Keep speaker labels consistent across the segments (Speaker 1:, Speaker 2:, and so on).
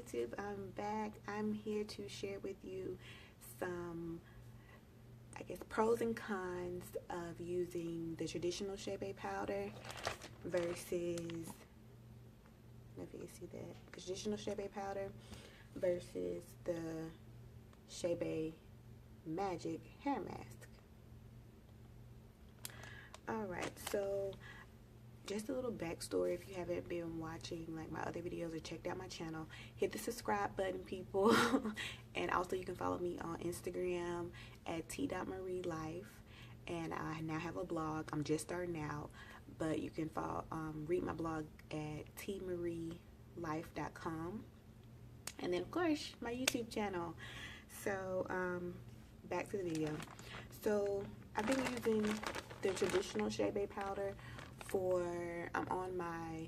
Speaker 1: YouTube, I'm back. I'm here to share with you some, I guess, pros and cons of using the traditional Chebe powder versus, if you can see that, traditional Chebe powder versus the Chebe Magic hair mask. Alright, so just a little backstory if you haven't been watching like my other videos or checked out my channel. Hit the subscribe button, people. And also you can follow me on Instagram at t.marielife. And I now have a blog. I'm just starting out, but you can read my blog at tmarielife.com. And then of course my YouTube channel. So back to the video. So I've been using the traditional Chebe powder I'm on my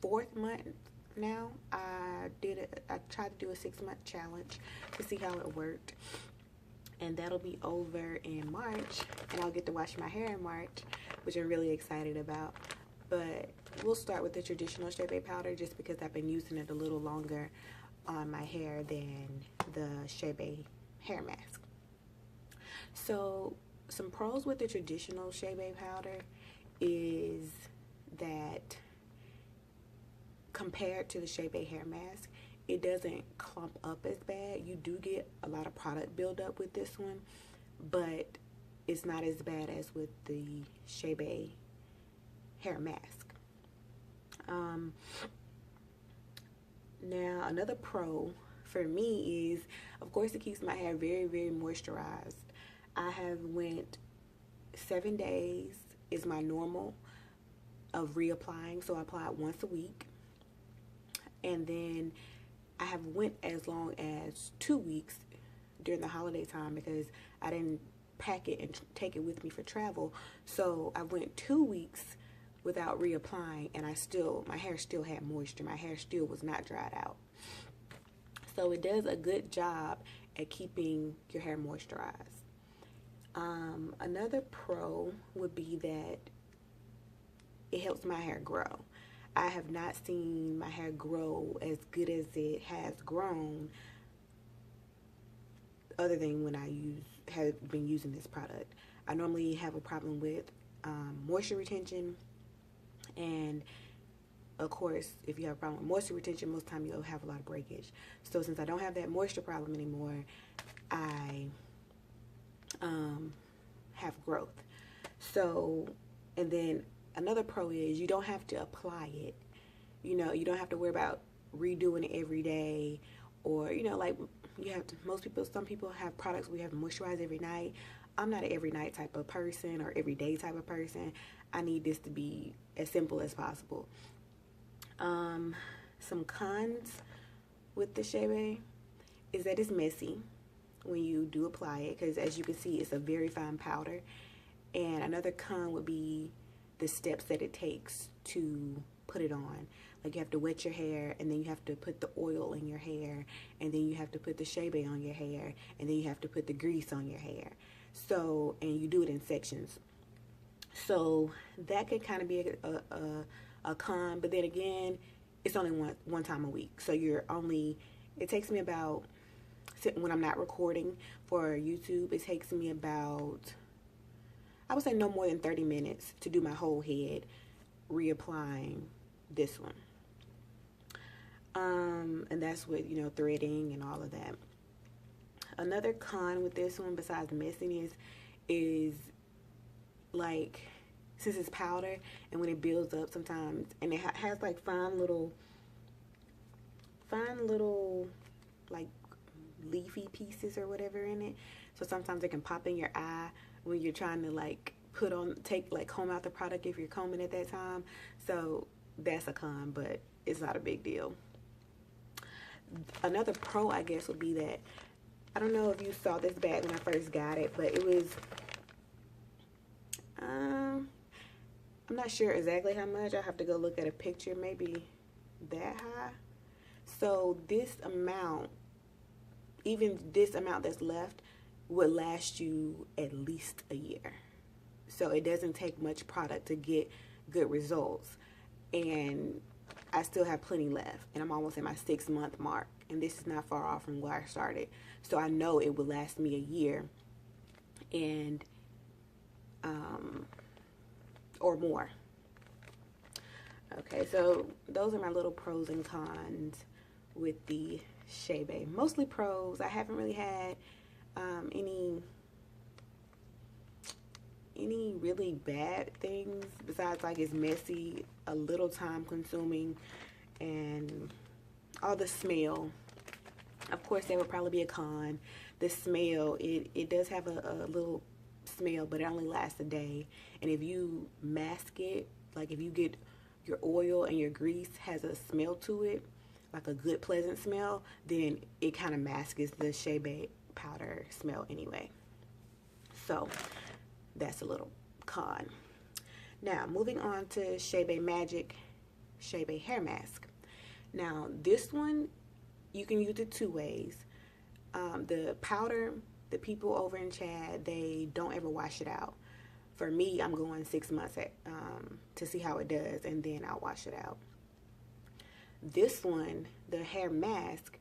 Speaker 1: 4th month now. I tried to do a 6-month challenge to see how it worked, and that'll be over in March, and I'll get to wash my hair in March, which I'm really excited about. But we'll start with the traditional Chebe powder just because I've been using it a little longer on my hair than the Chebe hair mask. So some pros with the traditional Chebe powder is that compared to the Chebe hair mask, it doesn't clump up as bad. You do get a lot of product buildup with this one, but it's not as bad as with the Chebe hair mask. Now another pro for me is, of course, it keeps my hair very, very moisturized. I have went 7 days is my normal of reapplying, so I apply it once a week. And then I have went as long as 2 weeks during the holiday time because I didn't pack it and take it with me for travel. So I went 2 weeks without reapplying, and my hair still had moisture. My hair still was not dried out. So it does a good job at keeping your hair moisturized. Another pro would be that it helps my hair grow. I have not seen my hair grow as good as it has grown other than when I have been using this product. I normally have a problem with moisture retention, and of course, if you have a problem with moisture retention, most of the time you'll have a lot of breakage. So since I don't have that moisture problem anymore, I have growth. So, and then another pro is you don't have to apply it. You know, you don't have to worry about redoing it every day, or, you know, like you have to, some people have products where you have to moisturize every night. I'm not an every night type of person or every day type of person. I need this to be as simple as possible. Some cons with the Chebe is that it's messy when you do apply it, because as you can see, it's a very fine powder. And another con would be the steps that it takes to put it on. Like you have to wet your hair, and then you have to put the oil in your hair, and then you have to put the Chebe on your hair, and then you have to put the grease on your hair. So, and you do it in sections. So that could kind of be a con, but then again, it's only one time a week. So it takes me about, when I'm not recording for YouTube, it takes me about, I would say no more than 30 minutes to do my whole head reapplying this one. And that's with, you know, threading and all of that. Another con with this one, besides messiness, is like, since it's powder and when it builds up sometimes, and it has like fine little like leafy pieces or whatever in it, so sometimes it can pop in your eye when you're trying to like comb out the product if you're combing at that time. So that's a con, but it's not a big deal. Another pro, I guess, would be that, I don't know if you saw this bag when I first got it, but it was I'm not sure exactly how much. I have to go look at a picture, maybe that high. So this amount, even this amount that's left, would last you at least a year. So it doesn't take much product to get good results. And I still have plenty left, and I'm almost at my 6-month mark, and this is not far off from where I started. So I know it will last me a year, and or more. Okay, so those are my little pros and cons with the Chebe. Mostly pros. I haven't really had any really bad things besides like it's messy, a little time consuming, and all the smell. Of course, there would probably be a con. The smell, it does have a little smell, but it only lasts a day. And if you mask it, like if you get your oil and your grease has a smell to it, like a good pleasant smell, then it kind of masks the Chebe powder smell anyway. So that's a little con. Now moving on to Chebe Magic Chebe hair mask. Now this one, you can use it 2 ways. The powder, the people over in Chad, they don't ever wash it out. For me, I'm going 6 months to see how it does, and then I'll wash it out. This one, the hair mask,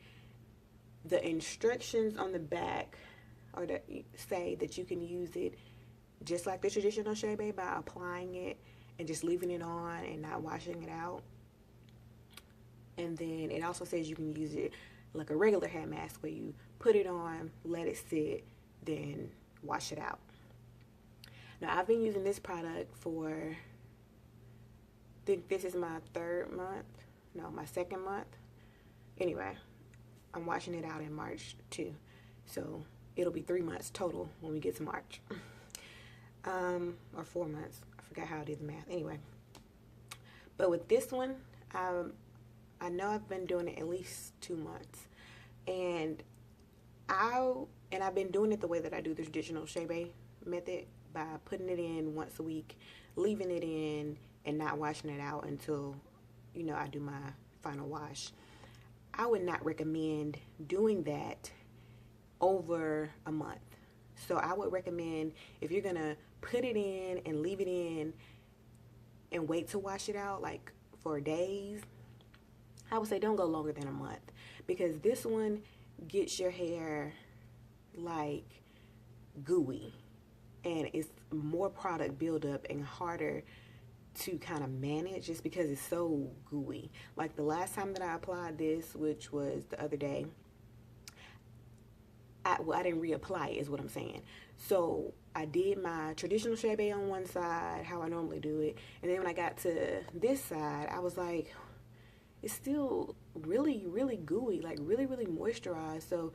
Speaker 1: the instructions on the back say that you can use it just like the traditional Chebe by applying it and just leaving it on and not washing it out. And then it also says you can use it like a regular hair mask where you put it on, let it sit, then wash it out. Now I've been using this product for, I think this is my 2nd month. Anyway, I'm washing it out in March too. So it'll be 3 months total when we get to March. Or 4 months. I forgot how I did the math. Anyway. But with this one, I know I've been doing it at least 2 months. And I've been doing it the way that I do the traditional Chebe method, by putting it in once a week, leaving it in, and not washing it out until, I do my final wash. I would not recommend doing that over a month. So I would recommend, if you're going to put it in and leave it in and wait to wash it out, like for days, I would say don't go longer than a month, because this one gets your hair like gooey, and it's more product buildup and harder to kind of manage just because it's so gooey. Like the last time that I applied this, which was the other day, I didn't reapply it, is what I'm saying. So I did my traditional Chebe on one side, how I normally do it, and then when I got to this side, I was like, it's still really, really gooey, like really, really moisturized. So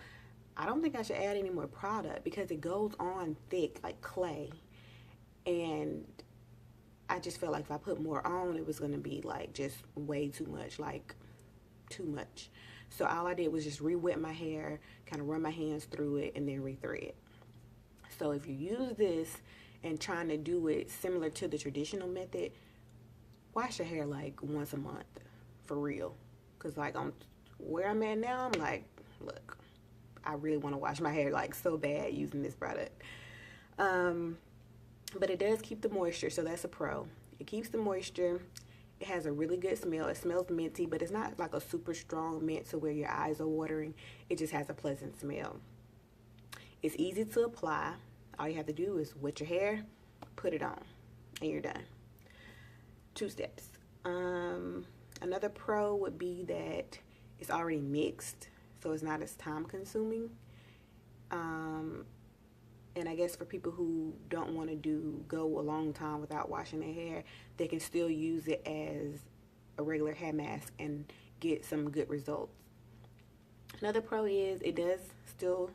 Speaker 1: I don't think I should add any more product because it goes on thick like clay. And I just felt like if I put more on, it was going to be like just way too much, like too much. So all I did was just re-wet my hair, kind of run my hands through it, and then re-thread. So if you use this and trying to do it similar to the traditional method, wash your hair like once a month, for real. Because like where I'm at now, I'm like, look, I really want to wash my hair like so bad using this product. But it does keep the moisture, so that's a pro. It keeps the moisture. It has a really good smell. It smells minty, but it's not like a super strong mint to where your eyes are watering. It just has a pleasant smell. It's easy to apply. All you have to do is wet your hair, put it on, and you're done. 2 steps. Another pro would be that it's already mixed, so it's not as time consuming. And I guess for people who don't want to go a long time without washing their hair, they can still use it as a regular hair mask and get some good results. Another pro is it does still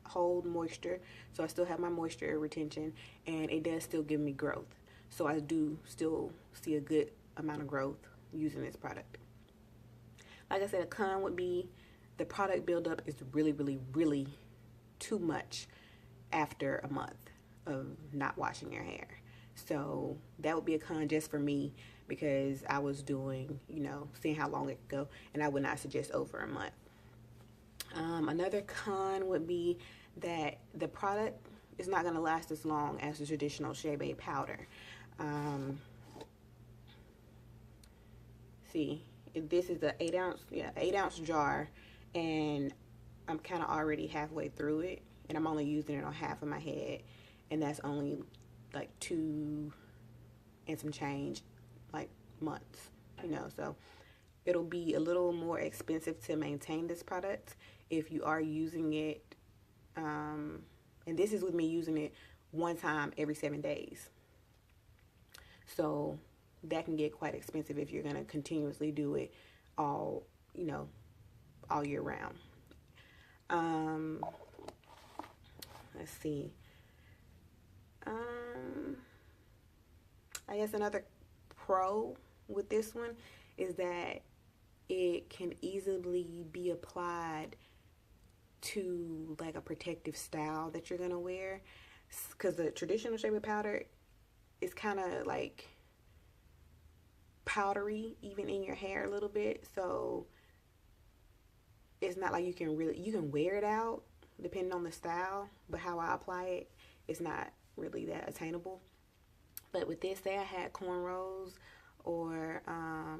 Speaker 1: hold moisture, so I still have my moisture retention, and it does still give me growth. So I do still see a good amount of growth using this product. Like I said, a con would be the product buildup is really, really, really too much after a month of not washing your hair. So that would be a con just for me, because I was doing, seeing how long it could go, and I would not suggest over a month. Another con would be that the product is not going to last as long as the traditional Chebe powder. See, this is a 8 ounce jar, and I'm kind of already halfway through it, and I'm only using it on half of my head, and that's only like 2 and some change, like, months, so it'll be a little more expensive to maintain this product if you are using it, and this is with me using it one time every 7 days. So that can get quite expensive if you're going to continuously do it all year round. Let's see. I guess another pro with this one is that it can easily be applied to like a protective style that you're gonna wear, because the traditional Chebe powder is kind of like powdery even in your hair a little bit, so it's not like you can wear it out depending on the style, but how I apply it, it's not really that attainable. But with this, say I had cornrows, or I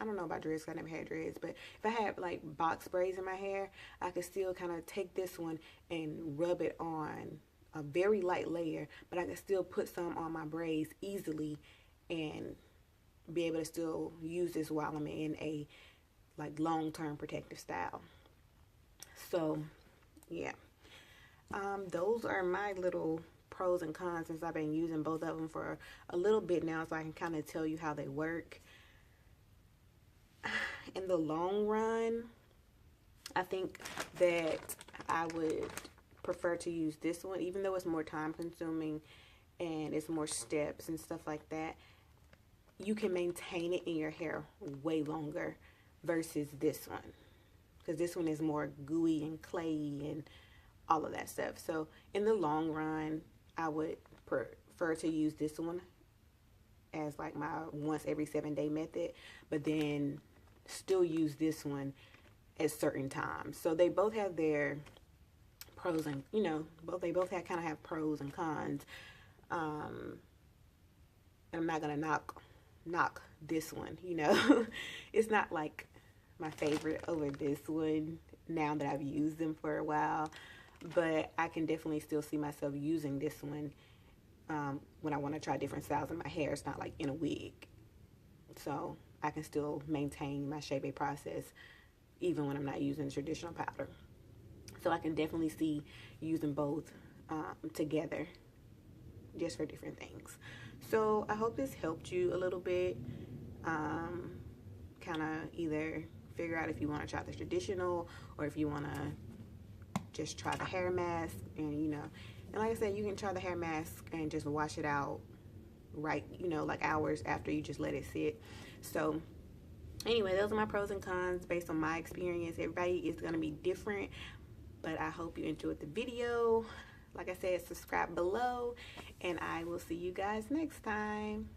Speaker 1: don't know about dreads, I never had dreads, but if I had like box braids in my hair, I could still kind of take this one and rub it on a very light layer, but I could still put some on my braids easily and be able to still use this while I'm in a like long-term protective style. So yeah, those are my little pros and cons, since I've been using both of them for a little bit now, so I can kind of tell you how they work. In the long run, I think that I would prefer to use this one, even though it's more time consuming and it's more steps and stuff like that. You can maintain it in your hair way longer versus this one, because this one is more gooey and clayey and all of that stuff. So in the long run, I would prefer to use this one as like my once every 7 day method, but then still use this one at certain times. So they both have their pros and, they both kind of have pros and cons. And I'm not gonna knock this one, It's not like my favorite over this one now that I've used them for a while, but I can definitely still see myself using this one when I want to try different styles in my hair. It's not like in a wig, so I can still maintain my Chebe process even when I'm not using traditional powder. So I can definitely see using both together just for different things. So I hope this helped you a little bit, kind of either figure out if you want to try the traditional or if you want to just try the hair mask. And and like I said, you can try the hair mask and just wash it out right, like hours after you just let it sit. So anyway, those are my pros and cons based on my experience. Everybody is going to be different, but I hope you enjoyed the video. Like I said, subscribe below, and I will see you guys next time.